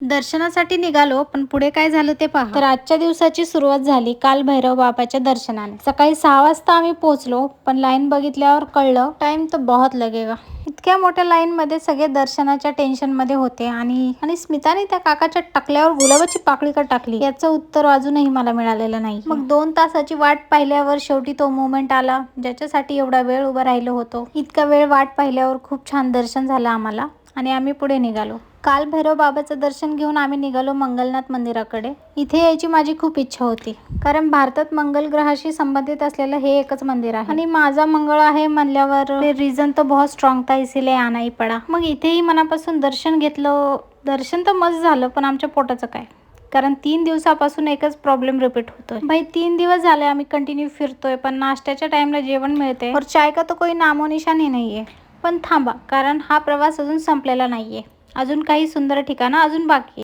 दर्शनासाठी निघालो, पण पुढे काय झालं ते पहा. तर आजच्या दिवसाची सुरुवात झाली काल भैरव बाबाच्या दर्शनाने. सकाळी 6 वाजता आम्ही पोहोचलो, पण लाईन बघितल्यावर कळलं टाइम तो बहुत लगेगा. इतक्या मोठ्या लाईन मध्ये सगळे दर्शनाच्या टेन्शन मध्ये होते आणि स्मिताने त्या काकाच्या टकल्यावर गुलाबाची पाकळी का टाकली याचं उत्तर अजूनही मला मिळालेलं नाही. मग 2 तासाची वाट पाहिल्यावर शेवटी तो मोमेंट आला ज्याच्यासाठी एवढा वेळ उभा राहिलो होतो. इतका वेळ वाट पाहिल्यावर खूप छान दर्शन झालं आम्हाला आणि आम्ही पुढे निघालो. काल भैरव बाबाचं दर्शन घेऊन आम्ही निघालो मंगलनाथ मंदिराकडे. इथे यायची माझी खूप इच्छा होती, कारण भारतात मंगल ग्रहाशी संबंधित असलेलं हे एकच मंदिर आहे आणि माझा मंगळ आहे म्हणल्यावर रिझन तो बहुत स्ट्रॉंग था, इसीलिए आना ही पडा. मग इथेही मनापासून दर्शन घेतलं. दर्शन तर मस्त झालं, पण आमच्या पोटाचं काय, कारण 3 दिवसापासून एकच प्रॉब्लेम रिपीट होतोय. भाई 3 दिवस झाले आम्ही कंटिन्यू फिरतोय, पण नाश्त्याच्या टाइमला जेवण मिळते और चाय का तो कोई नामो निशान ही नाहीये. पण थांबा, कारण हा प्रवास अजून संपलेला नाहीये. अजून काही सुंदर ठिकाणं अजून बाकी.